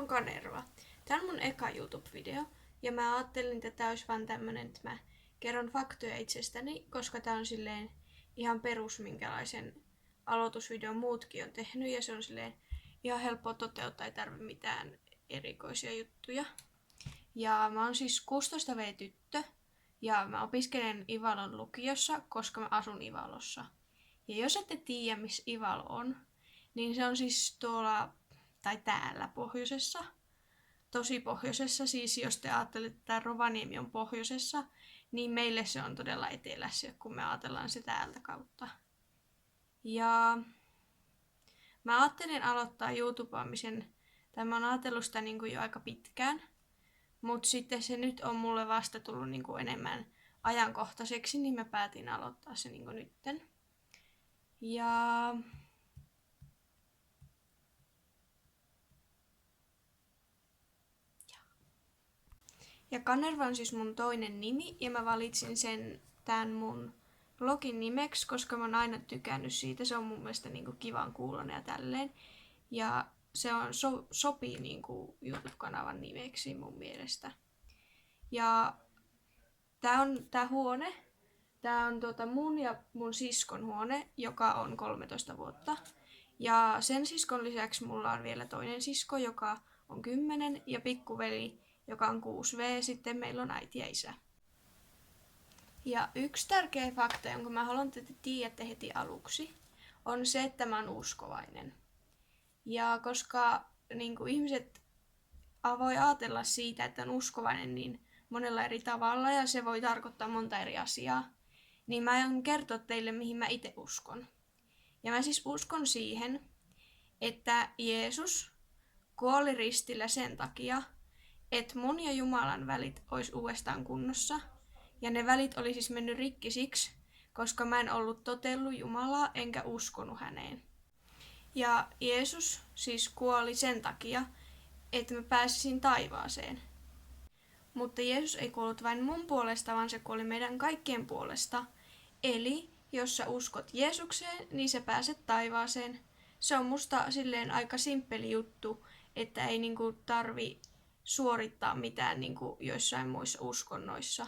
oon Kanerva. Tää on mun eka YouTube-video. Ja mä ajattelin, että tää olisi vaan tämmönen, että mä kerron faktoja itsestäni, koska tää on silleen ihan perus, minkälaisen aloitusvideon muutkin on tehnyt. Ja se on silleen ihan helppo toteuttaa, ei tarvi mitään erikoisia juttuja. Ja mä oon siis 16V-tyttö. Ja mä opiskelen Ivalon lukiossa, koska mä asun Ivalossa. Ja jos ette tiedä, missä Ivalo on, niin se on siis tuolla tai täällä pohjoisessa. Tosi pohjoisessa, siis jos te ajattelette, että Rovaniemi on pohjoisessa, niin meille se on todella etelässä, kun me ajatellaan se täältä kautta. Ja mä ajattelin aloittaa YouTubeamisen, tai mä oon ajatellut sitä jo aika pitkään, mutta sitten se nyt on mulle vasta tullut enemmän ajankohtaiseksi, niin mä päätin aloittaa se nytten. Ja Kanerva on siis mun toinen nimi, ja mä valitsin sen tämän mun blogin nimeksi, koska mä oon aina tykännyt siitä. Se on mun mielestä kivan kuulonen ja tälleen. Ja se on sopii YouTube-kanavan nimeksi mun mielestä. Ja tää huone, tää on mun ja mun siskon huone, joka on 13 vuotta. Ja sen siskon lisäksi mulla on vielä toinen sisko, joka on 10, ja pikkuveli, joka on 6V, sitten meillä on äiti ja isä. Ja yksi tärkeä fakta, jonka mä haluan, että te tiedätte heti aluksi, on se, että mä oon uskovainen. Ja koska ihmiset voi ajatella siitä, että on uskovainen niin monella eri tavalla ja se voi tarkoittaa monta eri asiaa, niin mä aion kertoa teille, mihin mä itse uskon. Ja mä siis uskon siihen, että Jeesus kuoli ristillä sen takia, että mun ja Jumalan välit olisi uudestaan kunnossa. Ja ne välit oli siis mennyt rikki siksi, koska mä en ollut totellut Jumalaa enkä uskonut häneen. Ja Jeesus siis kuoli sen takia, että mä pääsisin taivaaseen. Mutta Jeesus ei kuollut vain mun puolesta, vaan se kuoli meidän kaikkien puolesta. Eli jos sä uskot Jeesukseen, niin sä pääset taivaaseen. Se on musta silleen aika simppeli juttu, että ei tarvi suorittaa mitään joissain muissa uskonnoissa,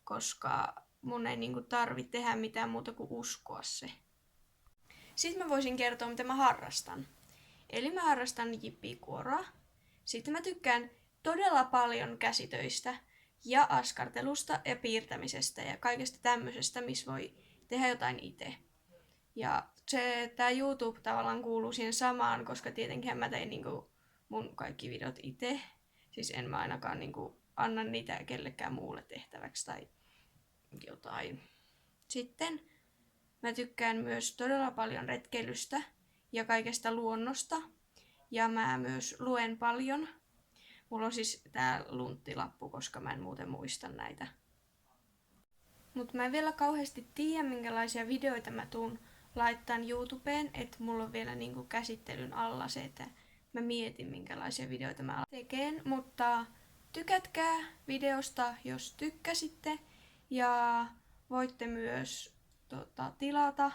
koska mun ei tarvi tehdä mitään muuta kuin uskoa se. Sitten mä voisin kertoa, mitä mä harrastan. Eli mä harrastan jippikuoroa. Sitten mä tykkään todella paljon käsitöistä ja askartelusta ja piirtämisestä ja kaikesta tämmöisestä, missä voi tehdä jotain itse. Ja tää YouTube tavallaan kuuluu siihen samaan, koska tietenkin mä tein mun kaikki videot itse. Siis en mä ainakaan anna niitä kellekään muulle tehtäväksi tai jotain. Sitten mä tykkään myös todella paljon retkeilystä ja kaikesta luonnosta. Ja mä myös luen paljon. Mulla on siis tää lunttilappu, koska mä en muuten muista näitä. Mut mä en vielä kauheasti tiedä, minkälaisia videoita mä tuun laittaan YouTubeen, että mulla on vielä käsittelyn alla se, että mä mietin, minkälaisia videoita mä tekeen, mutta tykätkää videosta, jos tykkäsitte, ja voitte myös tilata,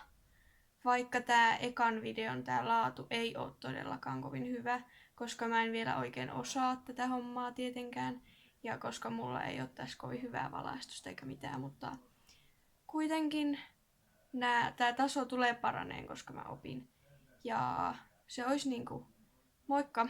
vaikka tää ekan videon tää laatu ei oo todellakaan kovin hyvä, koska mä en vielä oikein osaa tätä hommaa tietenkään, ja koska mulla ei oo tässä kovin hyvää valaistusta eikä mitään, mutta kuitenkin tää taso tulee paraneen, koska mä opin. Ja se olisi moikka!